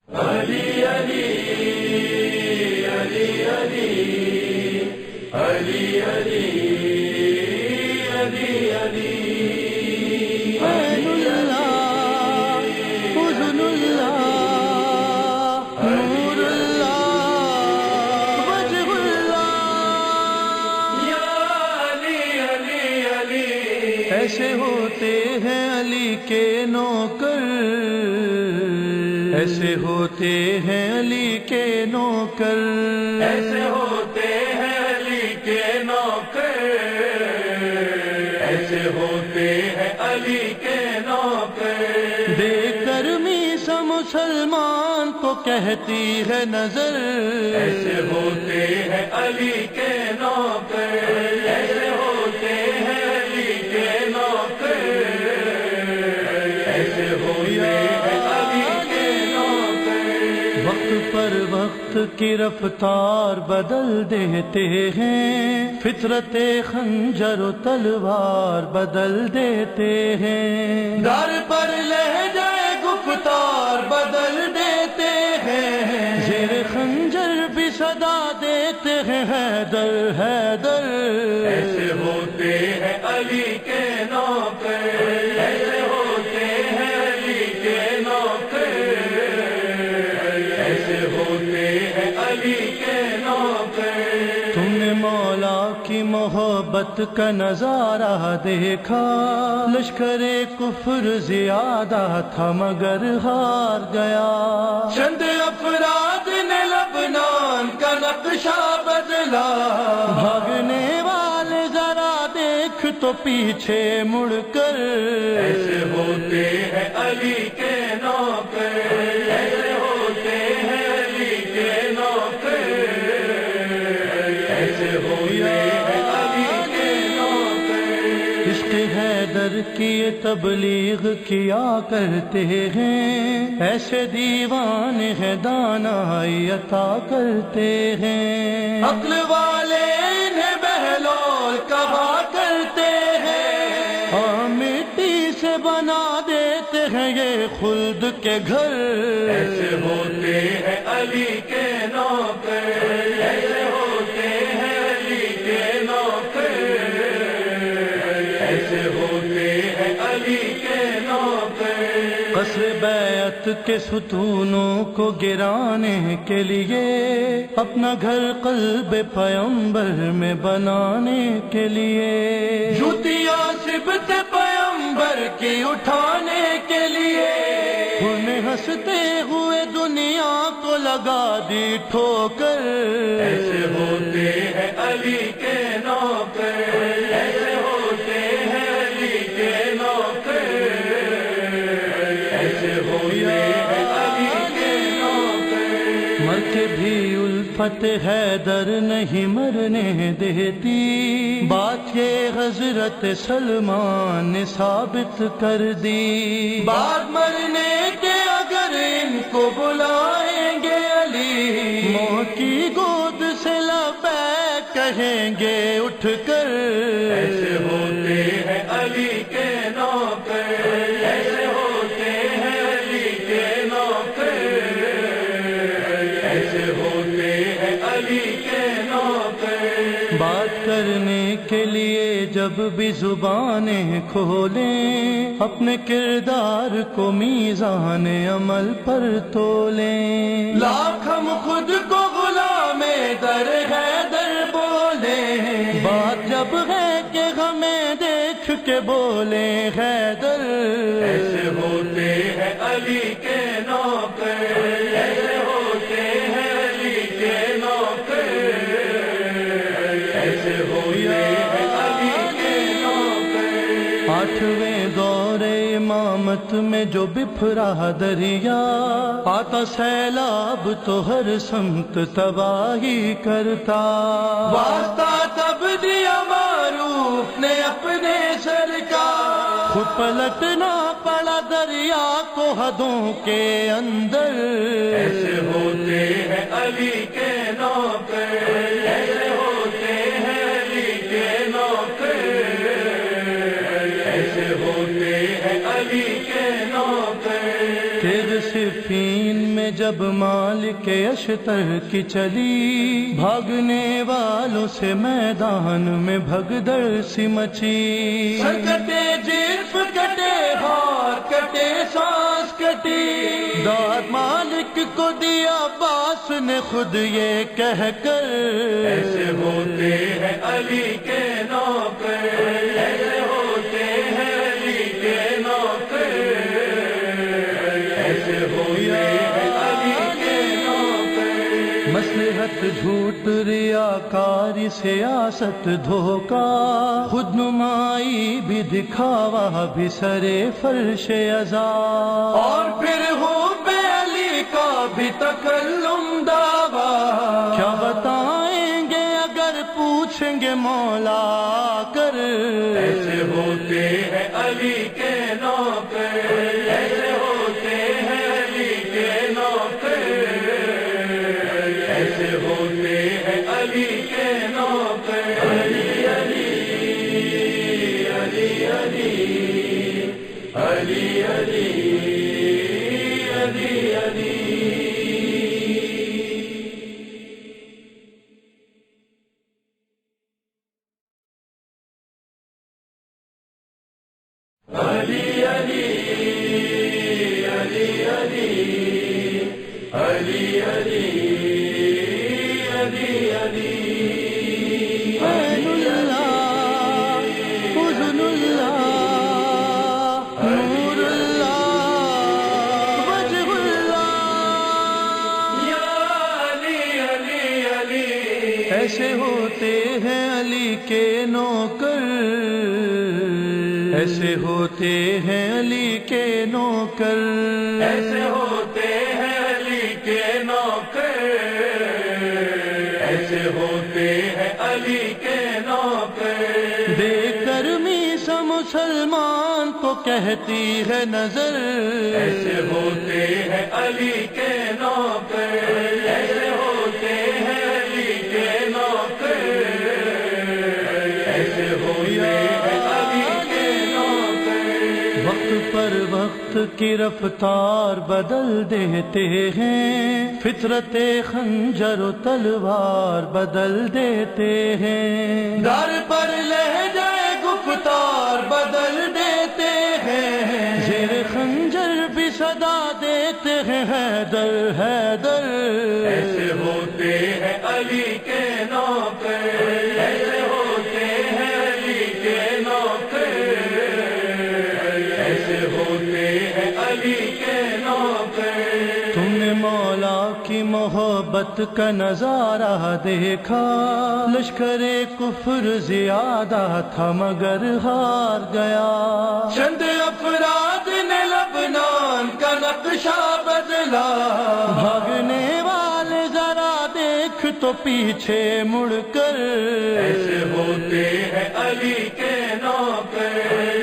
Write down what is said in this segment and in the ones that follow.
अली अली अली अली अली अली अली अली ऐनुल्लाह हुज़्नुल्लाह नूरुल्लाह वजहुल्लाह। या अली अली अली ऐसे होते हैं अली के नौकर, ऐसे होते हैं अली के नौकर, ऐसे होते हैं अली के नौकर, ऐसे होते हैं अली के नौकर। देखकर मीसा मुसलमान को कहती है नजर, ऐसे होते हैं अली के नौकर, ऐसे होते हैं अली के नौकर, ऐसे होते हैं अली के नौकर। वक्त पर वक्त की रफ्तार बदल देते हैं, फितरते खंजर तलवार बदल देते हैं, दर पर लहजाए गुफ्तार बदल देते हैं, ज़ेर खंजर भी सदा देते हैं हैदर हैदर। ऐसे होते हैं अली के नौकर, ऐसे होते हैं अली के नौकर, ऐसे होते हैं अली के नौकर। तुमने मौला की मोहब्बत का नजारा देखा, लश्करे कुफ्र ज्यादा था मगर हार गया, चंद अफराद ने लबनान का नक्शा बदला, भागने वाले जरा देख तो पीछे मुड़कर। ऐसे होते हैं अली के नौकर, ऐसे होते हैं अली के नौकर, ऐसे होते हैं अली के नौकर। इश्क हैदर की ये तबलीग किया करते हैं, ऐसे दीवाने हैं दानाई अता करते हैं, अक्ल वाले इन्हें बहलोल कहा करते हैं, और मिट्टी से बना देते हैं ये खुल्द के घर। ऐसे होते हैं अली के नौकर, ऐसे होते हैं अली के नौकर, ऐसे होते हैं अली के नौकर। कसर बैत के सुतूनों को गिराने के लिए, अपना घर कल्ब पैगंबर में बनाने के लिए, जुतियाँ सिबत पैगंबर की उठाने के लिए, उन्हें हंसते हुए दुनिया को लगा दी ठोकर। ऐसे होते हैं अली के नौकर, ऐसे होते हैं अली के नौकर, ऐसे होते हैं अली के नौकर। मर के भी उल्फत हैदर नहीं मरने देती, बात ये हजरत सलमान ने साबित कर दी, बाद मरने के अगर इनको बुलाएंगे अली, मौत की गोद से लबैक कहेंगे उठकर। ऐसे होते हैं अली के नौकर, ऐसे होते हैं अली के नौकर, ऐसे होते हैं अली के नौकर। बात करने के लिए जब भी जुबानें खोलें, अपने किरदार को मीज़ान अमल पर तोलें, लाख हम खुद को गुलामे दर हैदर बोले, बात जब है कि हमें देख के बोले हैदर। ऐसे होते हैं अली के नौकर, ऐसे होते हैं अली के नौकर, ऐसे होते हैं अली के नौकर। आठवें दौरे इमामत में जो बिफरा दरिया, आता सैलाब तो हर समत तबाही करता, वास्ता तब दिया मारूफ ने अपने सर का, खुद पलटना पड़ा दरिया को हदों के अंदर। ऐसे होते हैं अली के नौकर, ऐसे होते हैं अली के नौकर, ऐसे होते हैं अली के नौकर। तेज से सिफ़ीन में जब मालिक अशतर की चली, भागने वालों से मैदान में भगदड़ सी मची। सर कटे, जिस्म कटे, हाथ कटे, सांस कटी, दाद मालिक को दिया अब्बास ने खुद ये कहकर, ऐसे होते हैं अली के नौकर, ऐसे होते हैं अली के नौकर, ऐसे होते हैं अली के नौकर। मसलहत झूठ रियाकारी सियासत धोखा, खुद नुमाई भी दिखावा भी सरे फर्श अज़ा, और फिर हो बे अली का भी तकल्लुम दावा। क्या बताएंगे अगर पूछेंगे मौला कर, ऐसे होते हैं अली के नौकर, ऐसे होते हैं अली के नौकर, ऐसे होते हैं अली के नौकर। अली अली अली अली अली अली अली अली। अली अली अली अली अली अली अली ऐनुल्लाह, हुज़्नुल्लाह, नूरुल्लाह, वजहुल्लाह। या अली अली अली। ऐसे होते हैं अली के नौकर, ऐसे होते हैं अली के नौकर, ऐसे होते हैं अली के नौकर, ऐसे होते हैं अली के नौकर। देखकर मीसा मुसलमान को कहती है नजर, ऐसे होते हैं अली के नौकर, ऐसे होते हैं अली के नौकर, ऐसे होते हैं अली के नौकर। वक्त पर वक्त की रफ्तार बदल देते हैं, फितरते खंजर तलवार बदल देते हैं, दर पर लहजा गुफ्तार बदल देते हैं, ज़ेर खंजर भी सदा देते हैं हैदर हैदर। ऐसे होते हैं अली के नौकर, ऐसे होते हैं अली के नौकर, ऐसे होते हैं अली के नौकर। तुमने मौला की मोहब्बत का नजारा देखा, लश्करे कुफ्र ज्यादा था मगर हार गया, चंद अफराद ने लबनान का नक्शा बदला, भागने वाले जरा देख तो पीछे मुड़कर। ऐसे होते हैं अली के नौकर,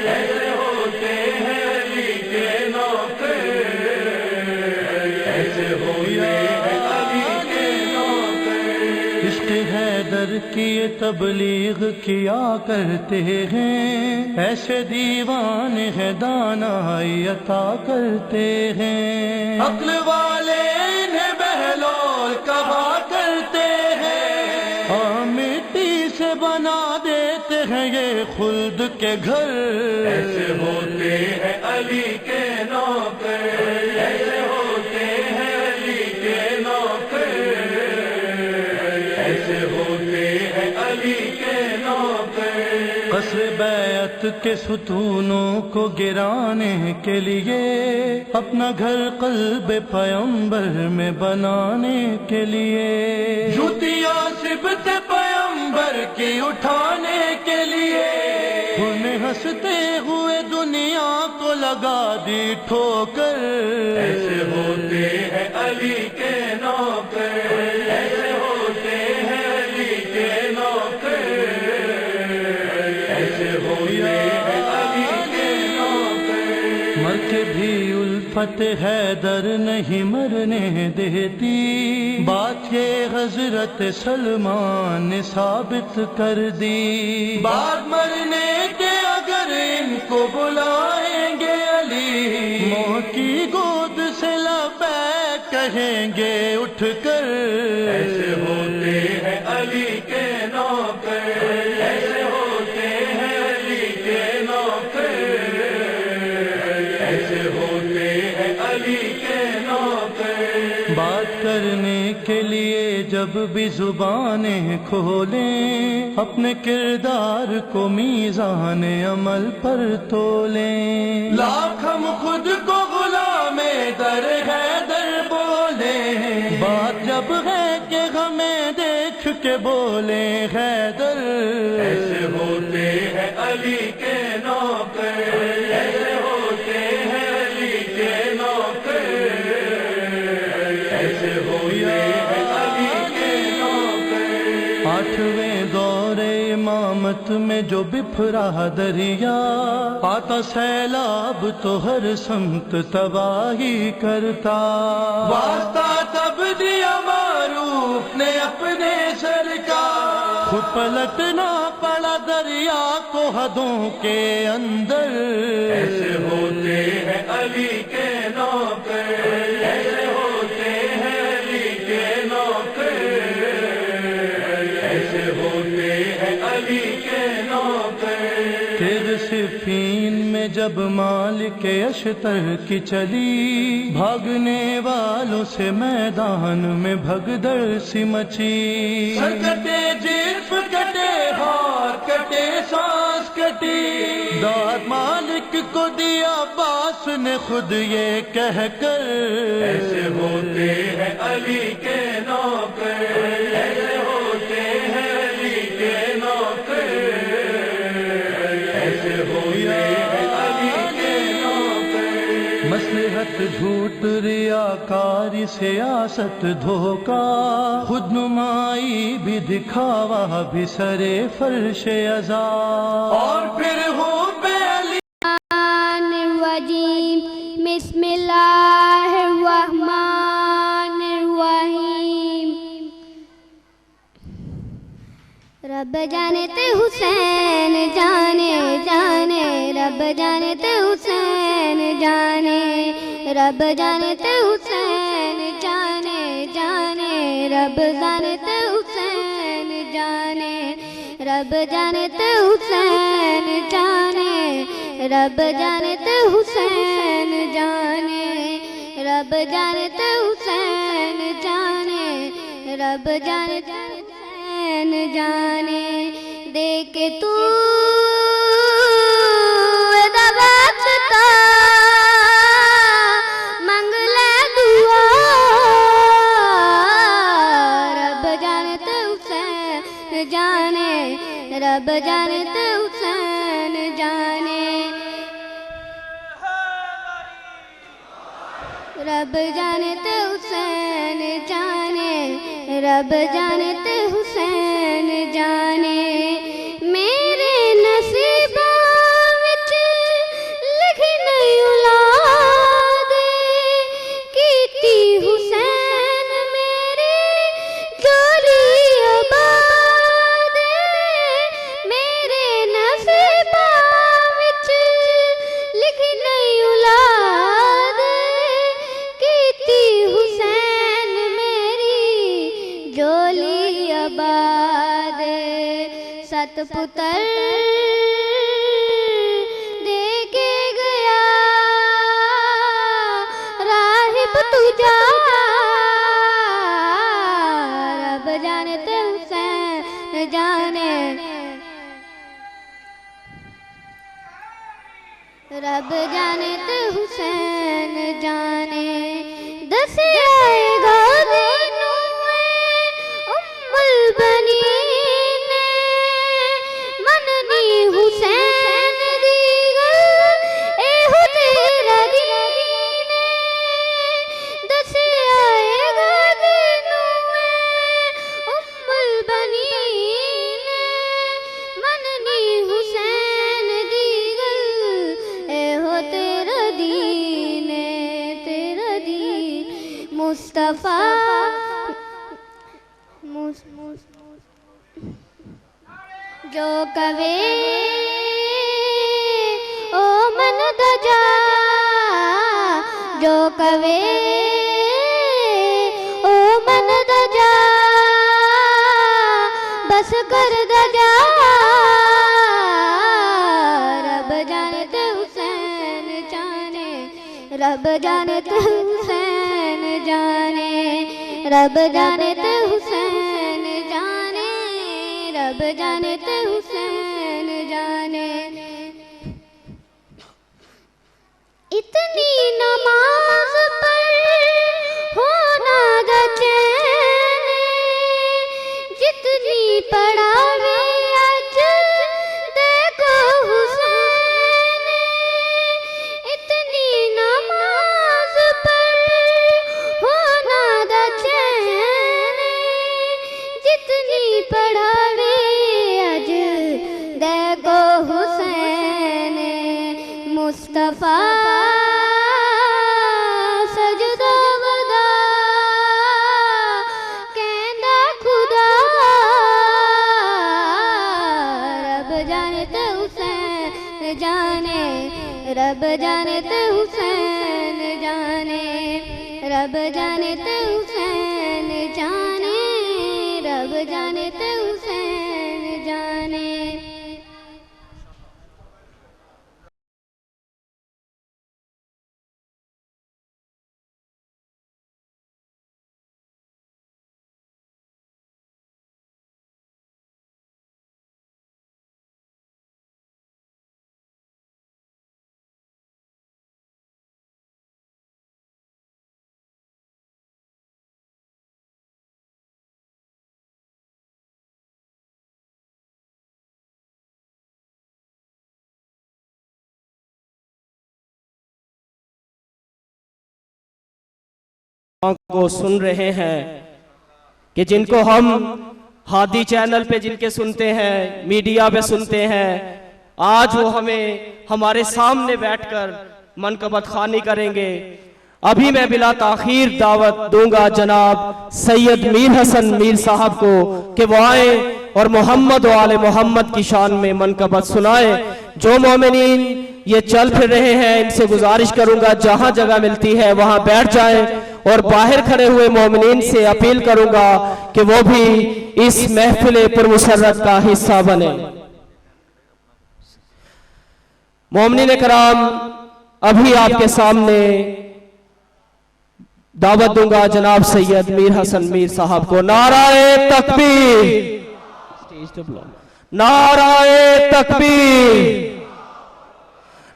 ऐसे होते हैं अली के नौकर, ऐसे होते हैं अली के नौकर। इश्क़ हैदर की ये तबलीग किया करते हैं, ऐसे दीवाने हैं दानाई अता करते हैं, अक्ल वाले इन्हें बहलोल कहा करते हैं, हाँ मिट्टी से बना देते हैं ये खुल्द के घर। ऐसे होते हैं अली के नौकर, ऐसे होते हैं अली के नौकर, ऐसे होते हैं अली के नौकर। कसर बैत के सुतूनों को गिराने के लिए, अपना घर कल्ब पैगंबर में बनाने के लिए, जुतियाँ सिबत पैगंबर की उठाने के लिए, उन्हें हंसते हुए दुनिया को लगा दी ठोकर। ऐसे होते हैं अली के नौकर, ऐसे होते हैं अली के नौकर, ऐसे होते हैं अली के नौकर। मर के भी उल्फत हैदर नहीं मरने देती, बात ये हजरत सलमान ने साबित कर दी, बाद मरने के अगर इनको बुलाएंगे अली, मौत की गोद से लबैक कहेंगे उठकर, ऐसे होते हैं अली के नौकर, ऐसे होते हैं अली के नौकर, ऐसे होते हैं अली के नौकर। बात करने के लिए जब भी जुबानें खोलें, अपने किरदार को मीज़ान अमल पर तोलें। लाख हम खुद को गुलामे दर है दर बोले, बात जब है कि हमें देख के बोले हैदर। ऐसे होते हैं अली के नौकर, ऐसे होते हैं अली के नौकर, ऐसे होते हैं अली के नौकर। आठवें दौरे इमामत में जो बिफरा दरिया, आता सैलाब तो हर संत तबाही करता। वास्ता तब दिया मारूफ ने अपने सर का, खुद पलटना पड़ा दरिया को हदों के अंदर। ऐसे होते हैं अली के नौकर, ऐसे होते हैं अली के नौकर, ऐसे होते हैं अली के नौकर। तेज सिफीन में जब मालिक अशतर की चली, भागने वालों से मैदान में भगदड़ सी मची। सर कटे जिस्म कटे हार कटे सांस कटी, दाद मालिक को दिया बास ने खुद ये कहकर। ऐसे होते हैं अली के नौकर, ऐसे होते हैं अली के नौकर, ऐसे होते हैं अली के नौकर। मसलहत झूठ रियाकारी सियासत धोखा, खुद नुमाई भी दिखावा भी सरे फर्श अज़ा, और फिर हो पे अली। रब जाने ते हुसैन जाने जाने, रब जाने ते हुसैन जाने, रब जाने ते हुसैन जाने जाने, रब जाने ते हुसैन जाने, रब जाने ते हुसैन जाने, रब जाने ते हुसैन जाने, रब जाने ते हुसैन जाने, रब जाने ते हुसैन जाने। देखे तू दबाता मंग ले दुआ, रब जाने ते हुसैन जाने, रब जाने ते हुसैन जाने, रब जाने ते हुसैन जाने, रब जाने ते हुसैन जाने। मेरे नसीबां विच लिखी नहीं औलाद, कीती हुसैन मेरी जोली आबाद। मेरे नसीबां विच लिखी नहीं औलाद, कीती हुसैन मेरी जोली आबाद। सत पुत्र दे के गया राहिब तुझा, रब जाने ते हुसैन जाने, रब जाने ते हुसैन जाने। दस आएगा दिनों में उम्मुल बनीन, मननी हुसैन दी गल एहो तेरा दीन। दस आएगा दिनों में उम्मुल बनीन, मननी हुसैन दी गल एहो तेरा दीन, तेरा दीन। मुस्तफा जो कवे ओ मन दजा, जो कवे बस कर दजा रब जाने ते हुसैन जाने रब जाने ते हुसैन जाने रब जाने ते हुसैन जाने रब जाने ते हुसैन जाने। इतनी नमाज पर होना चैन जितनी पढ़ावे आज देखो हुसैन। इतनी नमाज पर होना चैन जितनी पढ़ावे आज देखो हुसैन। मुस्तफा सजदा वदा कहंदा खुदा रब जाने ते हुसैन जाने रब जाने ते हुसैन जाने रब जाने ते हुसैन जाने रब जाने ते हुसैन जाने। को सुन रहे हैं कि जिनको हम हादी चैनल पे जिनके सुनते हैं, मीडिया पे सुनते हैं, आज वो हमें हमारे सामने बैठकर मनकबत खानी करेंगे। अभी मैं बिला ताखीर दावत दूंगा जनाब सैयद मीर हसन मीर साहब को कि वो आए और मोहम्मद व आले मोहम्मद की शान में मनकबत सुनाए। जो मोमिनीन ये चल फिर रहे हैं इनसे गुजारिश करूंगा जहां जगह मिलती है वहां बैठ जाएं और बाहर खड़े हुए मोमिनीन से अपील करूंगा कि वो भी इस महफिल पुरमुसर्रत का हिस्सा बने। मोमिनीन कराम, अभी आपके सामने दावत दूंगा जनाब सैयद मीर हसन मीर साहब को। नाराए तकबीर, नाराए तकबीर,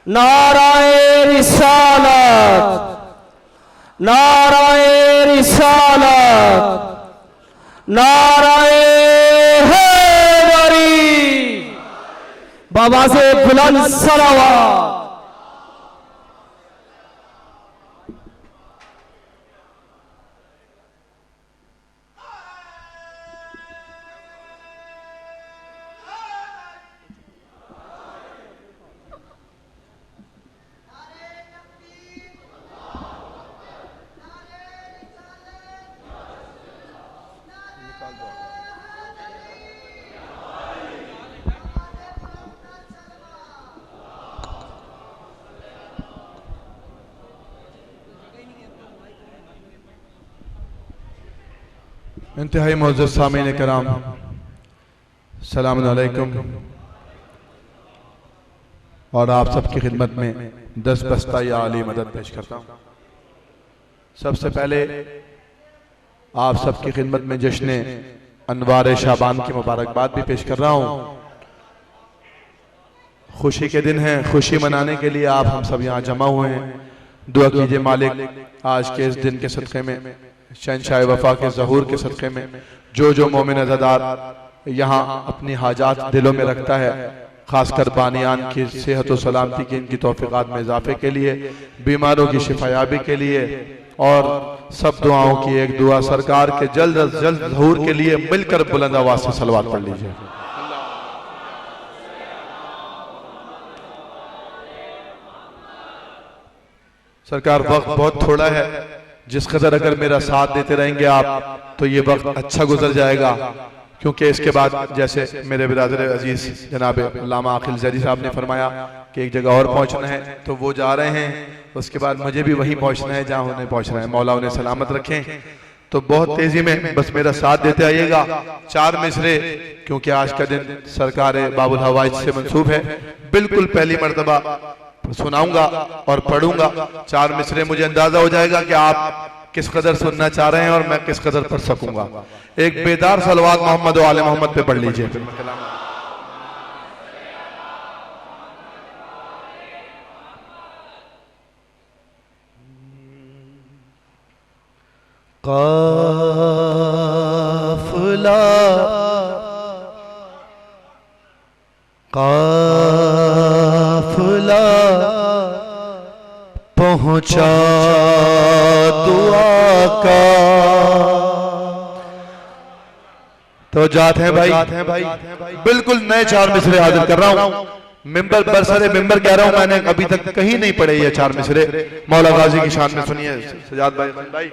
नाराए रिसालत, नाराए रिसालत, नाराए हैदरी, बाबा से बुलंद सलावत। इंतहाई मोअज़्ज़ज़ सामीन कराम, सलाम अलैकुम। और आप सबकी खिदमत में 10 बस्ता या आली मदद पेश करता हूँ। सबसे पहले आप सबकी खिदमत में जश्न अनवार शाबान की मुबारकबाद भी पेश कर रहा हूँ। खुशी के दिन हैं, खुशी मनाने के लिए आप हम सब यहाँ जमा हुए हैं। दुआ कीजिए मालिक आज के इस दिन के सदक़े में, शहंशाह वफा के ज़हूर के सदक़े में, जो मोमिन अज़ादार यहाँ अपनी हाजात दिलों में रखता है, खासकर बानियान की सेहत और सलामती की, इनकी तौफ़ीक़ात में इजाफे के लिए, बीमारों की शिफायाबी के लिए और सब दुआओं की एक दुआ सरकार के जल्द अज जल्द ज़हूर के लिए मिलकर बुलंद आवाज़ से सलवात पढ़ लीजिए। सरकार वक्त बहुत थोड़ा है, जिस कदर अगर मेरा साथ देते रहेंगे आप तो ये वक्त अच्छा गुजर जाएगा, क्योंकि इसके बाद जैसे मेरे बिरादर अजीज जनाब अल्लामा आकिल ज़ैदी साहब ने फरमाया कि एक जगह और पहुंचना है तो वो जा रहे हैं, उसके बाद मुझे भी वहीं पहुंचना है जहां उन्हें पहुंचना है। मौला उन्हें सलामत रखें। तो बहुत तेजी में बस मेरा साथ देते आइएगा। 4 मिसरे, क्योंकि आज का दिन सरकार बाबुल हवाइज से मंसूब है, बिल्कुल पहली मर्तबा सुनाऊंगा और पढ़ूंगा। 4 मिसरे मुझे अंदाजा हो जाएगा कि आप किस कदर सुनना चाह रहे हैं और मैं किस कदर पढ़ सकूंगा। एक बेदार सलवात मोहम्मद और आले मोहम्मद पे पढ़ लीजिए। काफिला काफिला पहुंचा दुआ का। तो जाते हैं भाई, बिल्कुल नए 4 मिसरे हाजिर कर रहा हूं। मिंबर बरसरे मिंबर कह रहा हूं, मैंने अभी तक कहीं नहीं पढ़े ये 4 मिसरे। मौला गाजी की शान में सुनिए सजाद भाई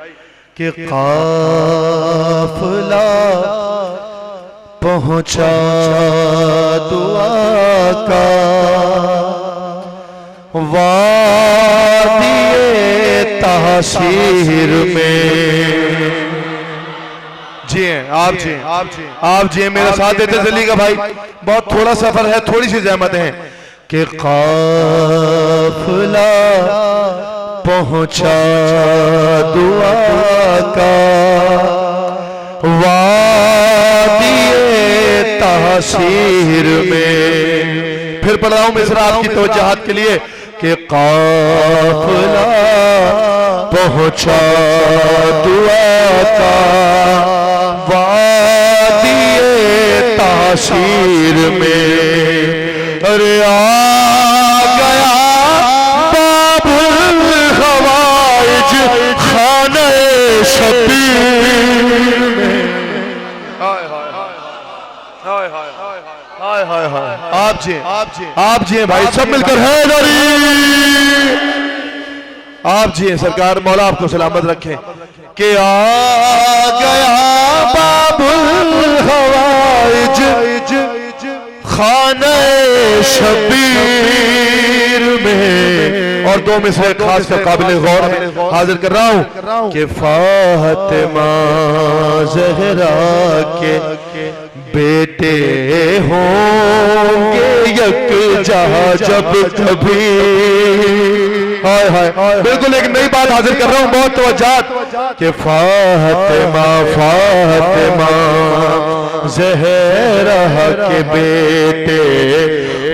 कि काफिला पहुंचा दुआ का, वादिए तासीर में। जी आप जी आप जी मेरा साथ देते चलिएगा भाई, बहुत थोड़ा सफर है, थोड़ी सी जहमत है। कि काफिला पहुंचा दुआ का, वादिए तासीर में। फिर पढ़ रहा हूं मिसरा आपकी तवज्जुहात के लिए कि काफिला पहुंचा दुआ का, वादिए तासीर में। अरे आ गया बाबुल हवाइज खाने शबीर में। आप जी हैं भाई, सब मिलकर हैदरी। आप जी हैं सरकार, मौला आपको सलामत रखें। कि आ गया बाबुल हवाइज खाने शबीर में। और 2 मिसरे खास कर काबिल गौर हाजिर कर रहा हूं कि फातिमा ज़हरा के बेटे होंगे यकजा जब कभी। हाय हाय, बिल्कुल एक नई बात हाजिर कर रहा हूं, बहुत तवज्जुहात कि फातिमा ज़हरा के बेटे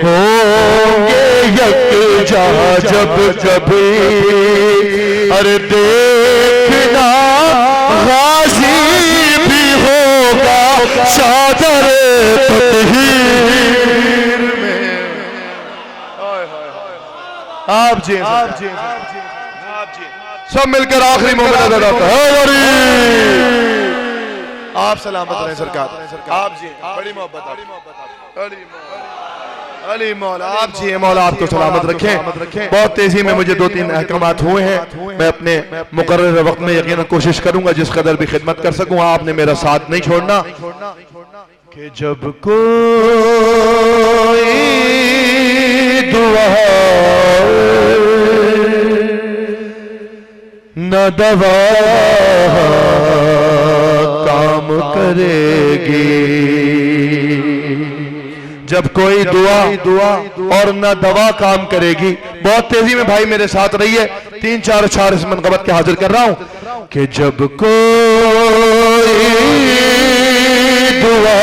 होंगे यकजा जब कभी। अरे देखना गाजी भी होगा चादर तत्हीर में। आप जी सब मिलकर आखिरी मोमेंट अदा करते हैं। आप सलामत रहे सरकार। आप जी बड़ी मोहब्बत, अली मौला आप जी मौला आपको सलामत रखें। बहुत तेजी में मुझे 2-3 अहकामात हुए हैं, मैं अपने मुकर्रर वक्त में यकीनन कोशिश करूंगा जिस कदर भी खिदमत कर सकूं। आपने मेरा साथ नहीं छोड़ना। कि जब कोई दुआ न दवा काम करेगी। जब कोई दुआ और न दवा काम करेगी। बहुत तेजी में भाई मेरे साथ रहिए, 3-4 अशार इस मनक़बत के हाजिर कर रहा हूं कि जब कोई दुआ।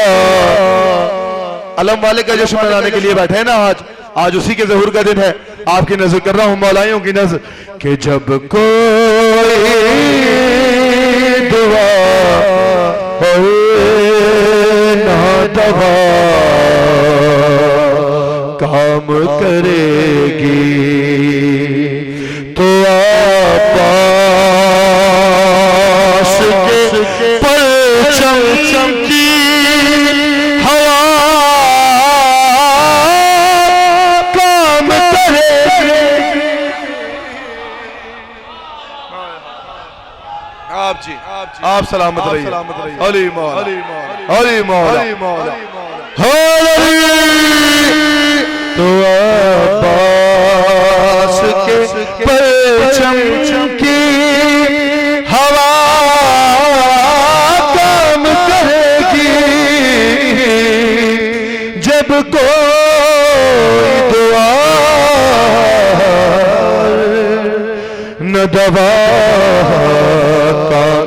अलम वाले का जश्न मनाने के लिए बैठे हैं ना, आज उसी के ज़हूर का दिन है। आपकी नजर कर रहा हूं, मौलाइयों की नजर। कि जब कोई दुआ ना दवा काम करेगी तो आपास के परचम की हवा काम करेगी। आप सलामत रहिए। अली मौला, अली मौला, तो अब्बास के परचम की हवा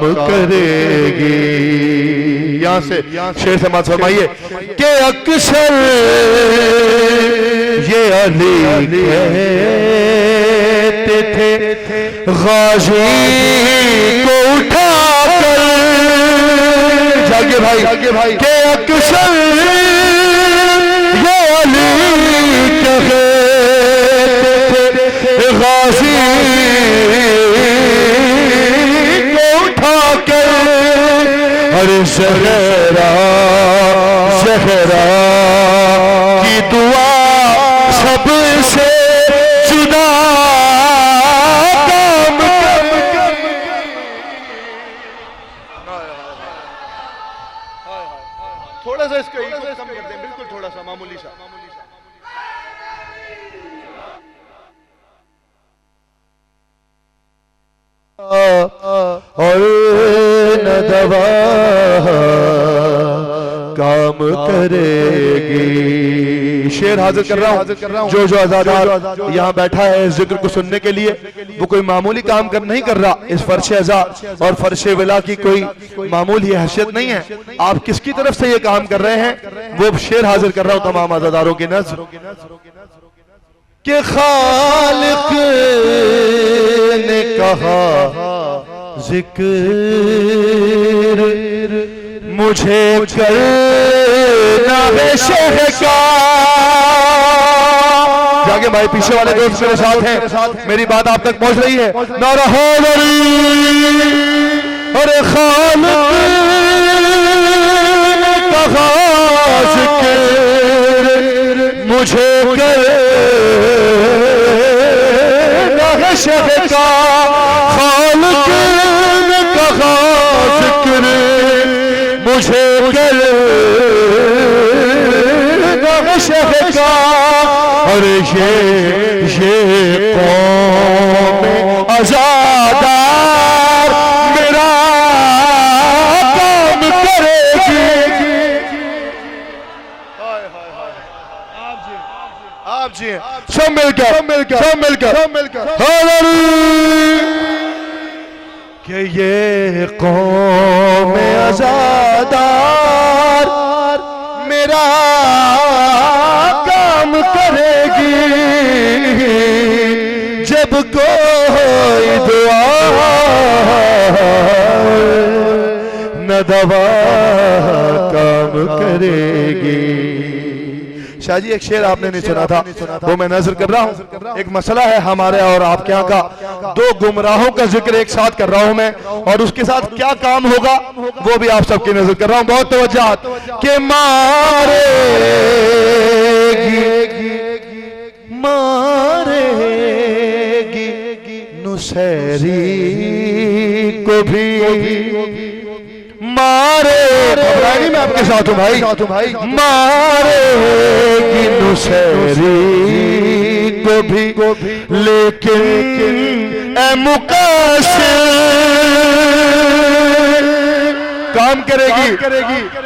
काम करेगी। यहाँ से शेर समाज फरमाइए कि अक्सर ये अली कहते थे गाजी को उठाकर, जागे भाई के अक्सर ये अली कहते थे गाजी को उठाकर, अरे ज़हरा की दुआ सबसे जुदा काम कर। थोड़ा सा इसका ईगो कम कर दें, बिल्कुल थोड़ा सा मामूली सा। और न दवा काम करेगी। शेर हाजिर कर रहा हूँ, जो आज़ादार यहाँ बैठा है इस जिक्र को सुनने के लिए, वो कोई मामूली काम नहीं कर रहा। इस फर्श अज़ा और फर्श विला की कोई मामूली हैसियत नहीं है। आप किसकी तरफ से ये काम कर रहे हैं, वो शेर हाजिर कर रहा हूँ तमाम आज़ादारों की नज़र के खालिक ने कहा जिक्र मुझे करना है शहकार। जागे भाई, पीछे वाले दोस्त मेरे साथ हैं, मेरी बात आप तक पहुंच रही है। नारा हैदरी, अरे खालिक ने कहा जिक्र मुझे करना है शहकार। खालिक ने कहा जिक्र मुझे करना है शहकार। और ये कौम आज़ादार मेरा काम करेगी। आप जी सब मिलकर कि ये कौम आज़ादार मेरा काम करेगी। जब कोई दुआ न दवा काम करेगी। शाह जी, एक शेर आपने नहीं सुना था, वो मैं नजर कर रहा हूँ। एक मसला है हमारे और आपके यहाँ का, दो गुमराहों का जिक्र एक साथ कर रहा हूँ मैं, और उसके साथ क्या काम होगा वो भी आप सबकी नजर कर रहा हूँ। बहुत तवज्जो के मारेगी नुसैरी को भी मारे। मैं आपके साथ हूँ भाई, मारेगी नुसैरी को भी, लेकिन ए मुकाशिर काम करेगी।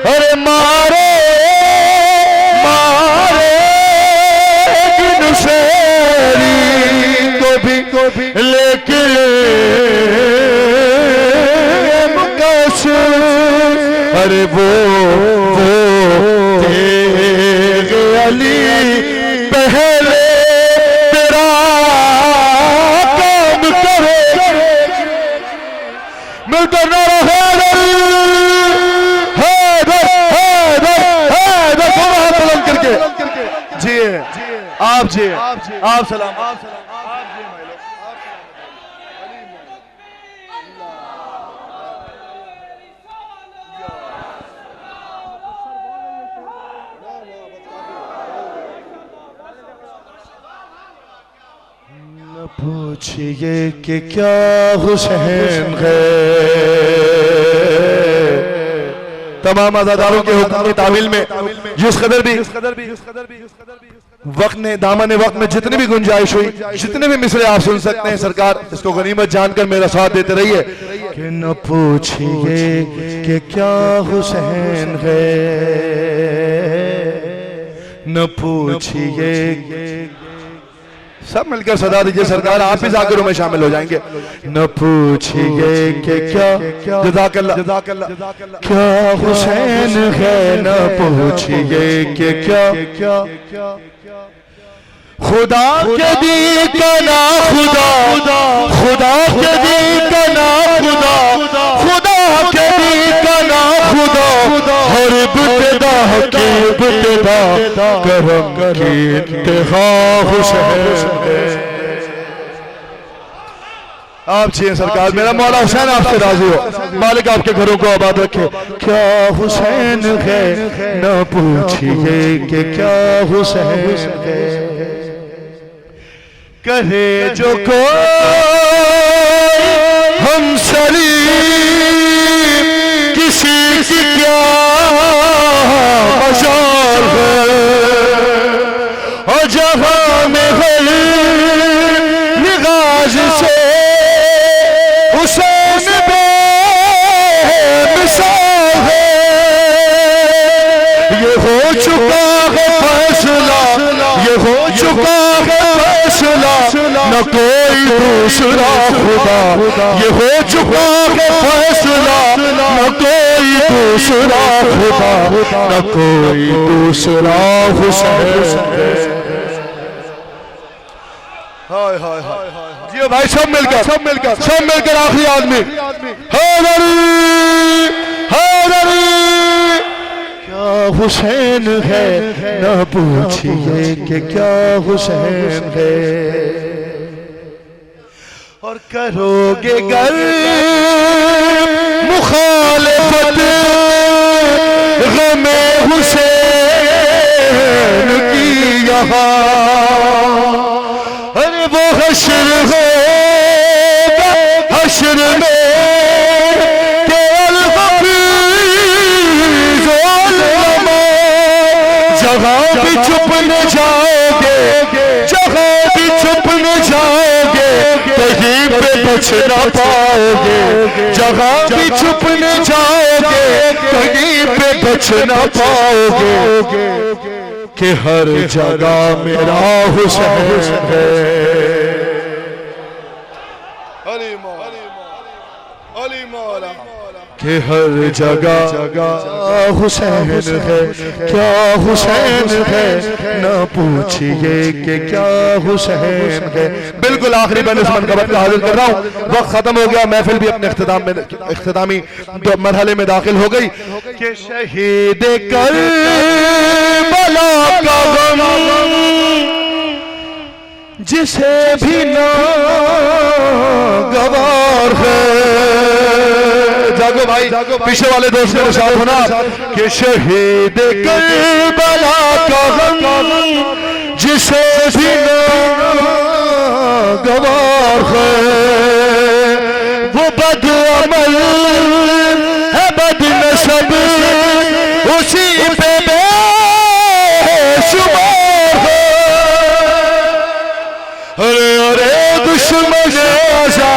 अरे मारेगी नुसैरी को भी, लेकिन अरे वो तेरे अली पहले तेरा काम करे। मिलकर नारा हैदर बुलंद करके जी आप सलाम। पूछिए कि क्या हुसैन है। तमाम आज़ादारों के हुक्म की तामील में जिस कदर भी वक्त ने दामन वक्त में जितनी भी गुंजाइश हुई, जितने भी मिसरे आप सुन सकते हैं, सरकार इसको गनीमत जानकर मेरा साथ देते रहिए। कि न पूछिए कि क्या हुसैन है, न पूछिए सब मिलकर सदा दीजिए सरकार, आप भी जाकिरों में शामिल हो जाएंगे। न पूछिए कि क्या जज़ाकल्लाह क्या हुसैन है, न पूछिए कि क्या खुदा के दी का ना खुदा, खुदा के दी का ना खुदा, खुदा के दी का ना खुदा, हर इब्तिदा की इब्तिदा करम की इंतहा हुसैन। आप चाहिए सरकार, मेरा मौला हुसैन आपसे राजी हो, मालिक आपके घरों को आबाद रखे। क्या हुसैन है, न पूछिए कि क्या हुसैन है, कहे जो कोई हम सलीम किसी की क्या मशाल है, और जहां में हर निगाज से हुसैन बेमिसाल है। ये हो चुका है फैसला, ये हो चुका है फैसला, न कोई दूसरा खुदा, ये हो चुका है फैसला, न कोई दूसरा खुदा, न कोई दूसरा हुसैन। हाय हाय हाय जी भाई, सब मिलकर आखिरी आदमी हैदरी हैदरी। क्या हुसैन है, न पूछिए कि क्या हुसैन है, और करोगे गर मुखालिफत गमे हुसैन की यहाँ, अरे वो हश्र होगा हश्र में के अल-हफीज़ अल-अमा, जहाँ भी छुप न जाओगे, जहाँ भी छुप न जाओगे, कहीं पे बच न पाओगे, जहाँ भी छुप न जाओगे, कहीं पे बच न पाओगे, कि हर जगह मेरा हुसैन है। अली मौला कि हर जगह हुसैन है, क्या हुसैन है, न पूछिए कि क्या हुसैन है। बिल्कुल आखिरी बनस्बत का बतला हाजिर कर रहा हूँ, वक्त खत्म हो गया, महफिल भी अपने इख्तितामी मरहले में दाखिल हो गई कि शहीद करबला का गम जिसे भी नागवार है। जागो भाई, पीछे वाले दोस्त मेरे साथ होना कि शहीद करबला का गम जिसे भी नागवार है, वो बदअमल है बदनसब उसी पे बेशुमार है। अरे अरे दुश्मन आजा,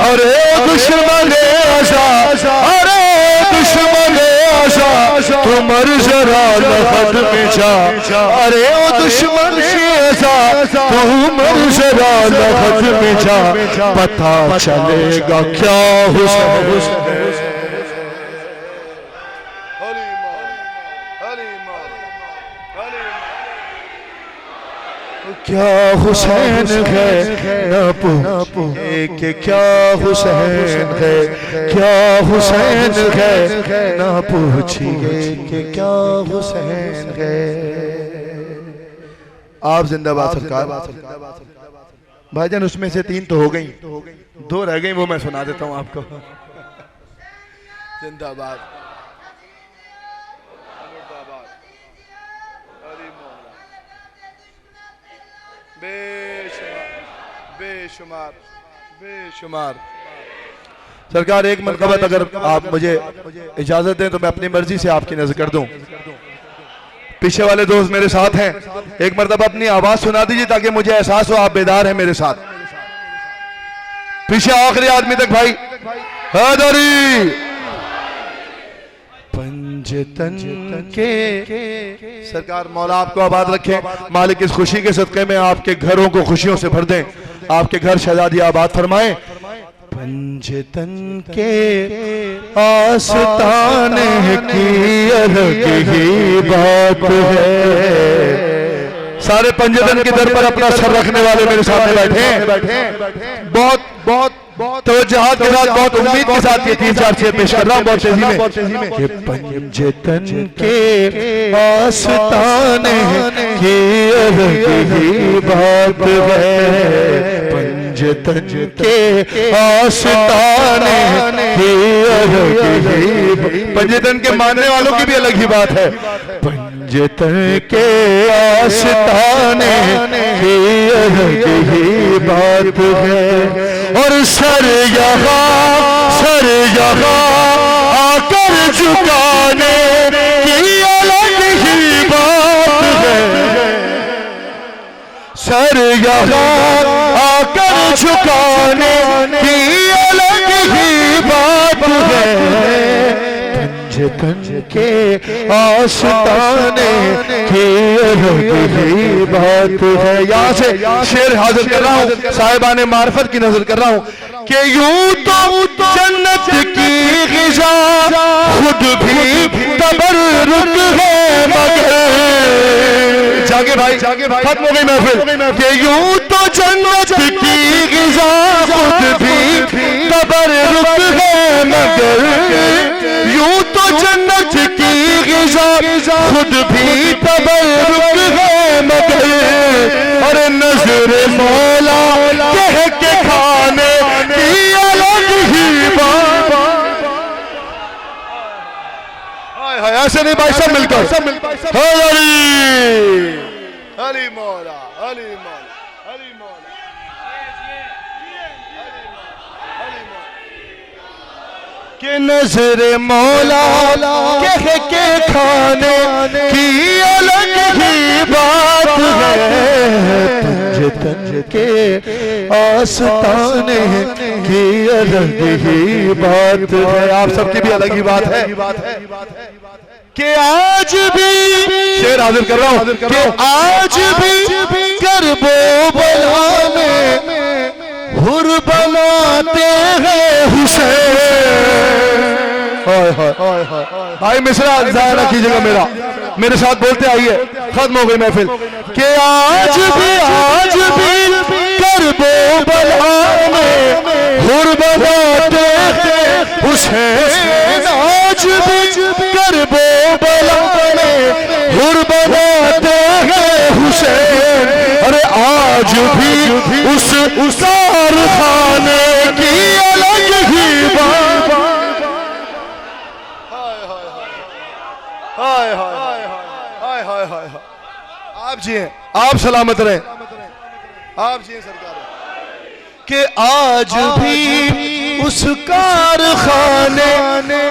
अरे दुश्मन आजा, अरे दुश्मन आजा, तू मर जरा लहद में जा, अरे ओ दुश्मन आजा, तू मर जरा लहद में जा, पता चलेगा क्या हुसैन। क्या हुसैन है, न पूछिए कि क्या हुसैन है, क्या हुसैन है, न पूछिए कि क्या हुसैन है। आप जिंदाबाद सरकार। भाईजान उसमें से 3 तो हो गई, 2 रह गई, वो मैं सुना देता हूँ आपको। जिंदाबाद बेशुमार बेशुमार। सरकार एक मरतबा अगर आप मुझे इजाजत दें तो मैं अपनी मर्जी से आपकी नजर कर दूं। पीछे वाले दोस्त मेरे साथ हैं, एक मरतबा अपनी आवाज सुना दीजिए ताकि मुझे एहसास हो आप बेदार हैं मेरे साथ। पीछे आखिरी आदमी तक भाई, हैदरी पंजे पंजतन के सरकार मौला आपको आबाद रखे। मालिक इस खुशी के सदक़े में आपके घरों को खुशियों से भर दें, आपके घर शहजादी आबाद फरमाएं। पंजतन के आस्ताने की अलग ही बात है। सारे पंजतन के दर पर अपना सर रखने वाले मेरे सामने बैठे हैं। बहुत तवज्जुहात के साथ, बहुत उम्मीद के साथ ये 3-4 शेर पेश कर रहा हूँ बहुत तेजी में। कि पंजतन के आस्ताने की अलग ही बात है। पंजतन के आस्ताने की अलग ही, पंजतन के मानने वालों की भी अलग ही बात है। पंजतन के आस्ताने की अलग ही बात है। और सर यहाँ आकर झुकाने की अलग ही बात है। सर यहाँ आकर झुकाने की अलग ही बात है। पंजतन के आस्ताने की अलग ही बात है। यहाँ से शेर हाजिर कर रहा हूँ, साहिबाने मार्फत की नजर कर रहा हूँ कि यूं तो जन्नत की ग़िज़ा खुद भी तबर्रुक है मगर, जागे भाई खत्म हो गई महफिल। कि यूं तो जन्नत की ग़िज़ा खुद भी तबर्रुक है मगर, यूं तो जन्नत की ग़िज़ा खुद भी तबर्रुक है मगर, और नज़र मौला कह के खाने की अलग ही बात। ऐसे नहीं भाई, सब मिलकर अली मौला, अली मौला, अली मौला, कि नज़र मौला कह के खाने की अलग ही बात है। पंजतन के आस्ताने की अलग ही बात है। आप सबकी भी अलग ही बात है कि आज भी शेर हाजिर कर रहा हूं कि आज भी करबो बला में हुर बनाते हैं हुसैन। भाई मिश्रा जाया ना कीजिएगा मेरा, मेरे साथ बोलते आइए, खत्म हो गई महफिल। कि आज भी करबो बला में हुर बनाते हैं हुसैन। आज भी करबो बला में हुर बनाते हैं हुसैन। अरे आज भी उस कारखाने की अलग ही बात। हाय हाय हाय हाय हाय। आप जिए, आप सलामत रहे, आप जिए सरकार। कि आज भी उस कारखाने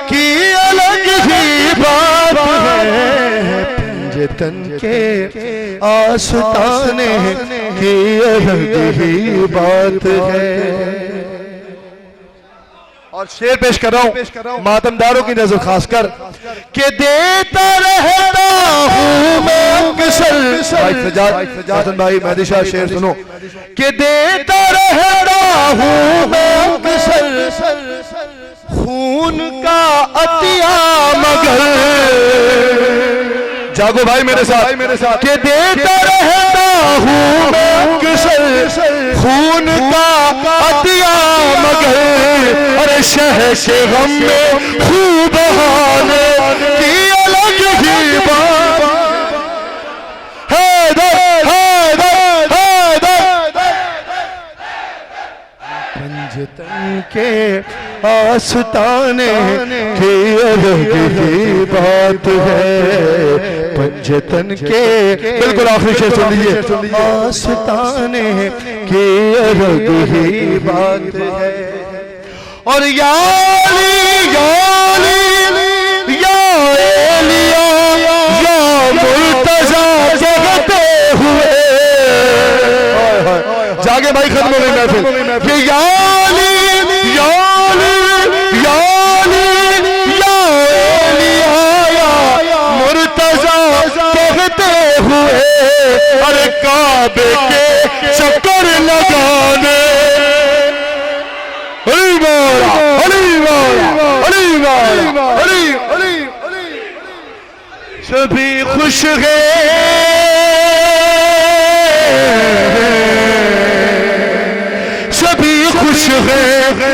की अलग ही बात है। पंजतन के आस्ताने की अलग ही बात है। और शेर पेश कर रहा हूं मातमदारों की नजर खासकर कि देता रहता हूं मैं अक्सर भाई मेहदी शाह शेर सुनो कि देता रहता हूं मैं अक्सर खून का अतिया मगर। जागो भाई मेरे साथ कि देता रहता हूं मैं अक्सर खून का अतिया मगर। अरे शह से गम में खूब बहाने की अलग ही बात है। पंजतन के आस्ताने की अलग ही बात है। पंजतन के बिल्कुल आखिरी शेर सुन लीजिए। आस्ताने की अलग ही बात है। और याली याली या एलिया या मुर्तजा कहते हुए जागे भाई खत्म हो गई महफिल कि याली याली याली या एलिया या सभी खुश है, सभी खुश है,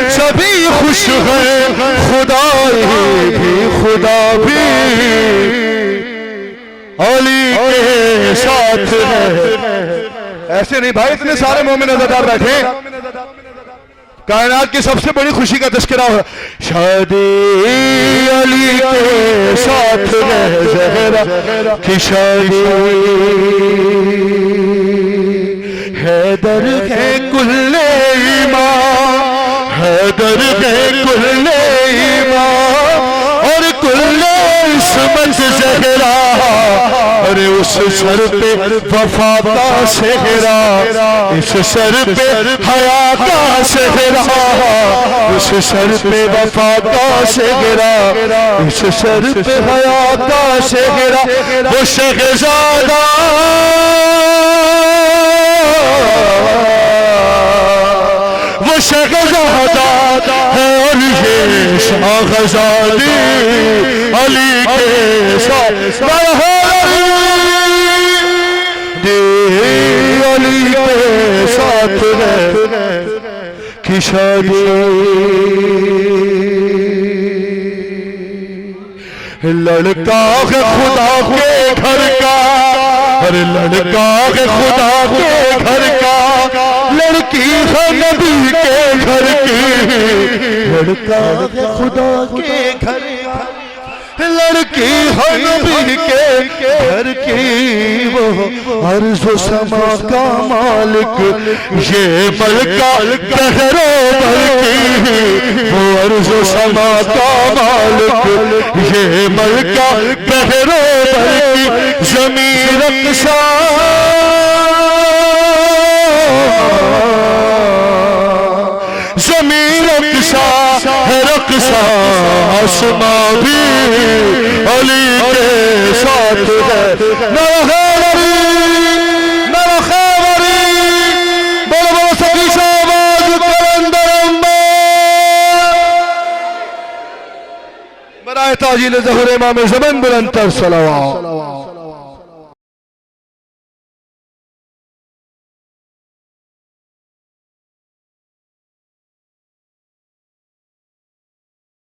सभी खुश है, खुदा भी खुदा भी अली के साथ है। ऐसे नहीं भाई, इतने सारे मोमिन अज़ादार बैठे, कायनात की सबसे बड़ी खुशी का तज़किरा हो, शादी अली के साथ है, ज़हरा की शादी, हैदर है कुल्ले ईमान, हैदर है कुल्ले ईमान और कुल्ले इस्मत ज़हरा, अरे उस सर पे वफा का सेहरा, इस सर पे हया का सेहरा, उस सर पे वफा का सेहरा, इस सर पे हया का सेहरा, वो शहज़ादा वो शहज़ादा है और ये शाहज़ादी अली के साथ, अली के साथ है की शादी। लड़का है खुदा के घर का, अरे लड़का है खुदा के घर का, लड़की है नबी के घर की, लड़का है खुदा के घर का, लड़की है नबी के घर की, वो अर्ज़ समा का मालिक, ये मलका कहरो बल्कि, वो अर्ज़ समा का मालिक, ये मलका कहरो बल्कि, ज़मीन रक़्सा ज़मीन रक़्सा है, रक़्सा आसमां भी अली के साथ है। नरखैवरी नरखैवरी बोलो बोलो सभी शाहबाज कलंदर बराए ताजील ज़हूर इमाम ज़मान बुलंद तर सलावत।